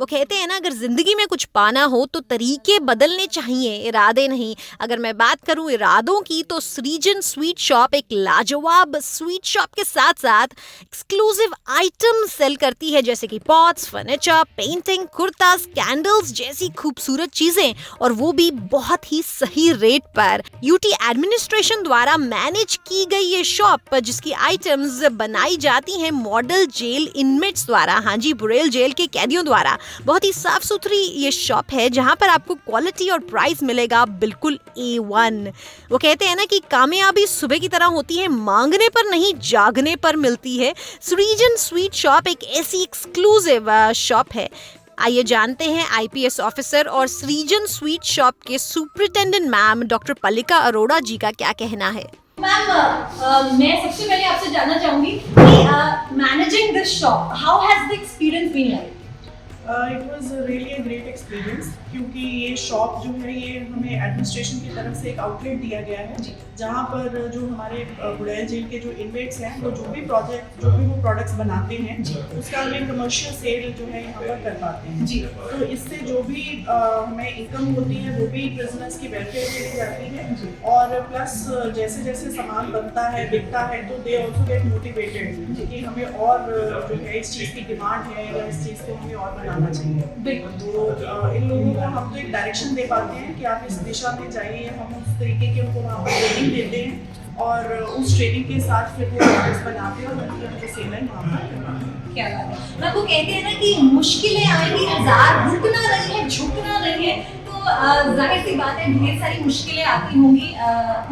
वो कहते हैं ना, अगर जिंदगी में कुछ पाना हो तो तरीके बदलने चाहिए, इरादे नहीं। अगर मैं बात करूं इरादों की, तो सृजन स्वीट शॉप एक लाजवाब स्वीट शॉप के साथ साथ एक्सक्लूसिव आइटम सेल करती है, जैसे कि pots, furniture, painting, kurtas, candles जैसी खूबसूरत चीजें, और वो भी बहुत ही सही रेट पर। यूटी एडमिनिस्ट्रेशन द्वारा मैनेज की गई ये शॉप, जिसकी आइटम्स बनाई जाती हैं मॉडल जेल इनमेट्स द्वारा, हाँ जी, बुरेल जेल के कैदियों द्वारा। बहुत ही साफ सुथरी ये शॉप है, जहां पर आपको क्वालिटी और प्राइस मिलेगा बिल्कुल A1। वो कहते हैं ना कि कामयाबी सुबह की तरह होती है, मांगने पर नहीं जागने पर मिलती है। सृजन स्वीट शॉप एक ऐसी एक्सक्लूसिव शॉप है। आइए जानते हैं आईपीएस ऑफिसर और सृजन स्वीट शॉप के superintendent ma'am doctor Pallika Arora ji का क्या कहना है। मैम, मैं सबसे पहले आपसे जानना चाहूंगी कि managing this shop, how has the experience been like? It was really a great experience, क्योंकि ये शॉप जो है ये हमें एडमिनिस्ट्रेशन की तरफ से एक आउटलेट दिया गया है, जहाँ पर जो हमारे बुड़ैल जेल के जो इनमेट्स हैं वो जो भी वो प्रोडक्ट्स बनाते हैं उसका हमें कमर्शियल सेल जो है यहाँ पर कर पाते हैं जी। तो इससे जो भी हमें इनकम होती है वो भी प्रिजनर्स की वेलफेयर के लिए जाती है, और प्लस जैसे जैसे सामान बनता है बिकता है तो दे ऑल्सो गेट मोटिवेटेड कि हमें और जो है इस चीज़ की डिमांड है या इस चीज़ को हमें और बनाना चाहिए। तो इन लोगों को हम तो एक डायरेक्शन दे पाते हैं कि आप इस दिशा में जाइए, हम उस तरीके की उनको वहाँ पर ट्रेनिंग देते हैं और उस ट्रेनिंग के साथ फिर वो प्रोडक्ट्स बनाते हैं और उनकी हमको सेल वहाँ पर करवाते हैं। क्या बात है। मैं वो कहते हैं ना कि मुश्किलें आएंगी, हजार रुकना नहीं है, झुकना नहीं है, तो जाहिर सी बात है ढेर सारी मुश्किलें आती होंगी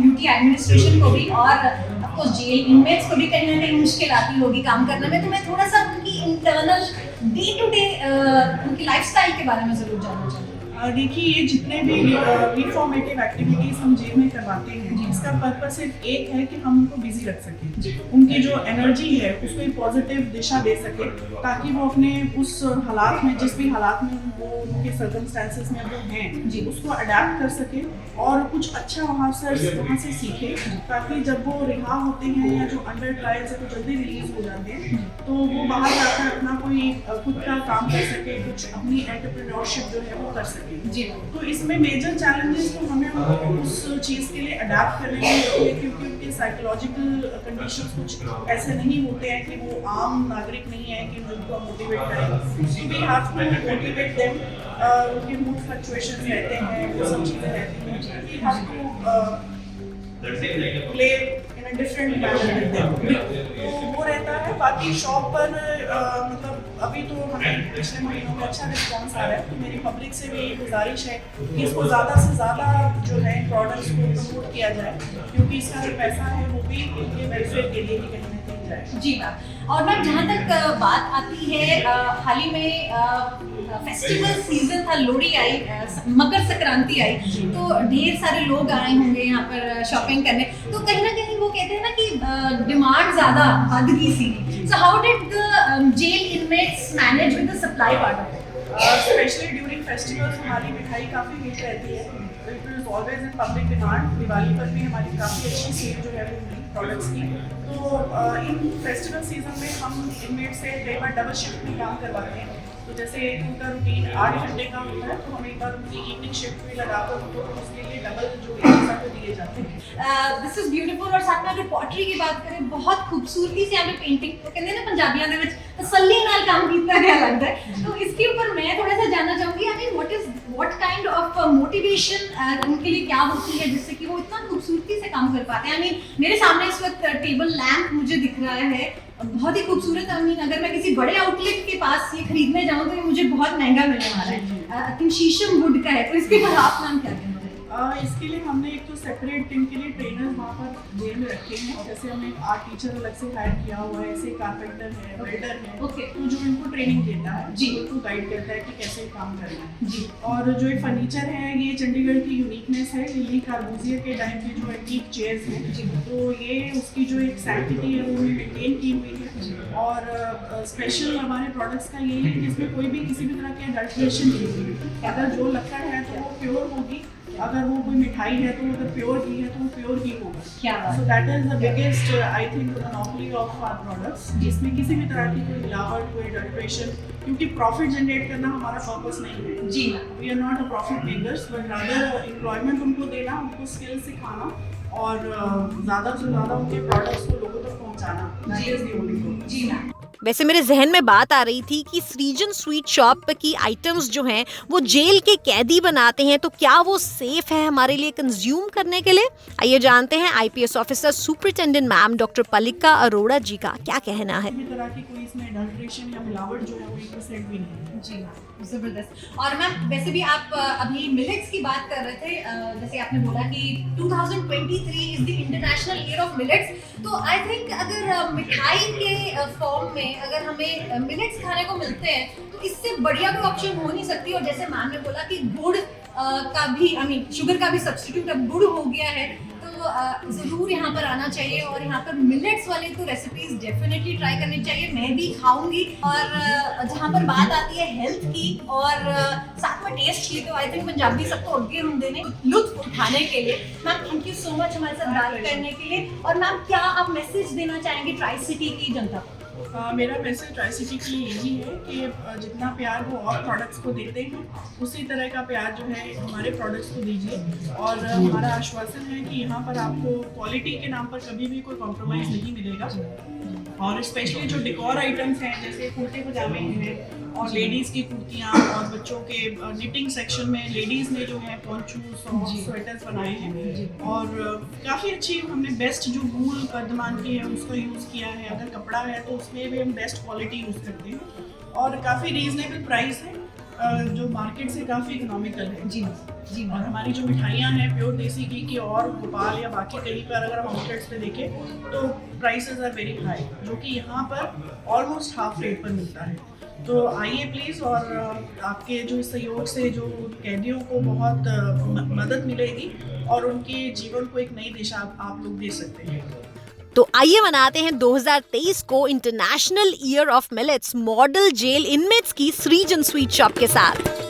यूटी एडमिनिस्ट्रेशन को भी, और आपको जेल इनमेट्स को भी कहीं ना कहीं मुश्किल आती होगी काम करने में। तो मैं थोड़ा सा उनकी इंटरनल डे टू डे उनकी लाइफस्टाइल के बारे में जरूर जानना चाहूँगी। देखिए, ये जितने भी रिफॉर्मेटिव एक्टिविटीज़ हम जेल में करवाते हैं, इसका पर्पस सिर्फ एक है कि हम उनको बिजी रख सकें, उनकी जो एनर्जी है उसको एक पॉजिटिव दिशा दे सके, ताकि वो अपने उस हालात में, जिस भी हालात में वो उनके सर्कमस्टेंसेस में वो हैं जी, उसको अडेप्ट कर सके और कुछ अच्छा वहाँ से सीखे, ताकि जब वो रिहा होते हैं या जो अंडर ट्रायल से तो जल्दी रिलीज हो जाते हैं तो वो बाहर जाकर अपना कोई खुद का काम कर सके, कुछ अपनी एंटरप्रेन्योरशिप जो है वो कर सके जी। तो इसमें मेजर चैलेंजेस तो हमें उस चीज़ के लिए अडेप्ट करने में होते हैं, क्योंकि उनके साइकोलॉजिकल कंडीशंस कुछ ऐसे नहीं होते हैं कि वो आम नागरिक नहीं है कि उनको मोटिवेट करें। We have to motivate them, उनके मूड फ्लक्चुएशंस रहते हैं, वो सब चीज़ें रहती हैं, we have to play in a different manner with them, तो वो रहता है। बाकी शॉप पर मतलब अभी तो हमें पिछले महीनों में अच्छा रिस्पॉन्स आ रहा है, तो मेरी पब्लिक से भी गुजारिश है कि इसको ज़्यादा से ज़्यादा जो है प्रोडक्ट्स को प्रमोट किया जाए, क्योंकि इसका जो पैसा है वो भी उनके वेलफेयर के लिए ही कहीं ना कहीं जाए जी मैम। और मैम, जहाँ तक बात आती है, हाल ही में फेस्टिवल सीजन था, लोहड़ी आई, मकर संक्रांति आई, तो ढेर सारे लोग आए होंगे यहाँ पर शॉपिंग करने, तो कहीं ना कहीं वो कहते हैं ना कि डिमांड ज़्यादा बढ़ गई सी। So how did the jail inmates manage with the supply part of it? Especially during festivals हमारी मिठाई काफ़ी हिट रहती है, it is always in public demand. Diwali पर भी हमारी काफ़ी अच्छी सेल जो है वो हुई प्रोडक्ट्स की। तो इन फेस्टिवल सीजन में हम इनमेट से कई बार डबल शिफ्ट में काम करवाते हैं, तो जैसे उनका रूटीन 8 घंटे का होता है, तो हम एक बार उनकी इवनिंग शिफ्ट भी लगाकर उनको उसके लिए डबल जो पैसा को दिए जाते हैं। This is beautiful. और साथ में अगर पॉटरी की बात करें, बहुत खूबसूरती से यहाँ पे पेंटिंग, तो कहते हैं ना पंजाबियों ने तसल्ली नाल काम किया गया लगता है, तो इसके ऊपर मैं थोड़ा सा जानना चाहूँगी, I mean what kind of motivation उनके लिए क्या होती है जिससे कि वो इतना खूबसूरती से काम कर पाते हैं। आई मीन मेरे सामने इस वक्त टेबल लैंप मुझे दिख रहा है, बहुत ही खूबसूरत। आई मीन अगर मैं किसी बड़े आउटलेट के पास ये खरीदने जाऊँ तो ये मुझे बहुत महंगा मिलने वाला है। आई थिंक शीशम वुड का है, तो इसके ऊपर आप मैम क्या कहना चाहिए? इसके लिए हमने एक तो सेपरेट टीम के लिए ट्रेनर्स वहाँ पर जेल में रखे हैं, जैसे हमने एक आर्ट टीचर अलग से हायर किया हुआ है, ऐसे कारपेंटर है, वेल्डर है, तो जो इनको ट्रेनिंग देता है जी, उनको गाइड करता है कि कैसे काम करना है जी। और जो एक फर्नीचर है, ये चंडीगढ़ की यूनिकनेस है, लिली कार्बूजियर के टाइम की जो एंटीक चेयर्स हैं जी, तो ये उसकी जो एक सैंक्टिटी है वो मेंटेन की हुई है। और स्पेशल हमारे प्रोडक्ट्स का ये है कि इसमें कोई भी किसी भी तरह की अडल्ट्रेशन नहीं होगी, अगर जो लक्कड़ है तो वो प्योर होगी, अगर वो कोई मिठाई है तो अगर प्योर घी है तो वो प्योर घी होगा। क्या बात so that is the biggest I think monopoly of our products. इसमें किसी भी तरह की कोई मिलावट, कोई एडल्ट्रेशन, क्योंकि प्रॉफिट जनरेट करना हमारा पर्पस नहीं है। जी we are not a profit makers, but rather employment उनको देना, उनको स्किल सिखाना और ज़्यादा से ज़्यादा उनके प्रोडक्ट्स को लोगों तक पहुँचाना। That is the only goal. जी मैम। वैसे मेरे जहन में बात आ रही थी कि सृजन स्वीट शॉप की आइटम्स जो हैं वो जेल के कैदी बनाते हैं, तो क्या वो सेफ है हमारे लिए कंज्यूम करने के लिए? आइए जानते हैं IPS officer superintendent ma'am doctor Pallika Arora ji का क्या कहना है। किसी भी तरह की कोई इसमें एडल्ट्रेशन या मिलावट जो है वो 1% भी नहीं है। जी मैम, जबरदस्त। और मैम वैसे भी आप अभी मिलेट्स की बात कर रहे थे, जैसे आपने बोला कि 2023 is the international year of millets, तो आई थिंक अगर मिठाई के फॉर्म में अगर हमें मिलेट्स खाने को मिलते हैं तो इससे बढ़िया कोई ऑप्शन हो नहीं सकती। और जैसे मैम ने बोला कि गुड़ का भी, आई मीन शुगर का भी सब्स्टिट्यूट अब गुड़ हो गया है, तो ज़रूर यहाँ पर आना चाहिए और यहाँ पर मिलेट्स वाले तो रेसिपीज डेफिनेटली ट्राई करनी चाहिए। मैं भी खाऊंगी। और जहाँ पर बात आती है हेल्थ की और साथ में टेस्ट की, तो आई थिंक पंजाबी सबको आगे होंगे ने लुत्फ उठाने के लिए। Ma'am thank you so much हमारे साथ बात करने के लिए। और मैम क्या आप मैसेज देना चाहेंगे ट्राई सिटी की जनता को? मेरा मैसेज ट्राई सिटी के लिए यही है कि जितना प्यार वो और प्रोडक्ट्स को देते हैं उसी तरह का प्यार जो है हमारे प्रोडक्ट्स को दीजिए। और हमारा आश्वासन है कि यहाँ पर आपको क्वालिटी के नाम पर कभी भी कोई कॉम्प्रोमाइज़ नहीं मिलेगा। और स्पेशली जो डेकोर आइटम्स हैं जैसे कुर्ते पजामे हैं और लेडीज़ की कुर्तियाँ और बच्चों के निटिंग सेक्शन में लेडीज़ ने जो है पोंचू स्वेटर्स बनाए हैं और काफ़ी अच्छी हमने बेस्ट जो वूल वर्धमान की है उसका यूज़ किया है। अगर कपड़ा है तो उसमें भी हम बेस्ट क्वालिटी यूज़ करते हैं और काफ़ी रीजनेबल प्राइस है जो मार्केट से काफ़ी इकोनॉमिकल है। जी जी। और हमारी जो मिठाइयाँ हैं प्योर देसी घी की और भोपाल या बाकी कहीं पर अगर हम आउटलेट्स पे देखें तो प्राइसेस आर वेरी हाई, जो कि यहाँ पर ऑलमोस्ट हाफ रेट पर मिलता है। तो आइए प्लीज़, और आपके जो सहयोग से जो कैदियों को बहुत मदद मिलेगी और उनके जीवन को एक नई दिशा आप लोग दे सकते हैं। तो आइए मनाते हैं 2023 को international year of millets model jail inmates की सृजन स्वीट शॉप के साथ।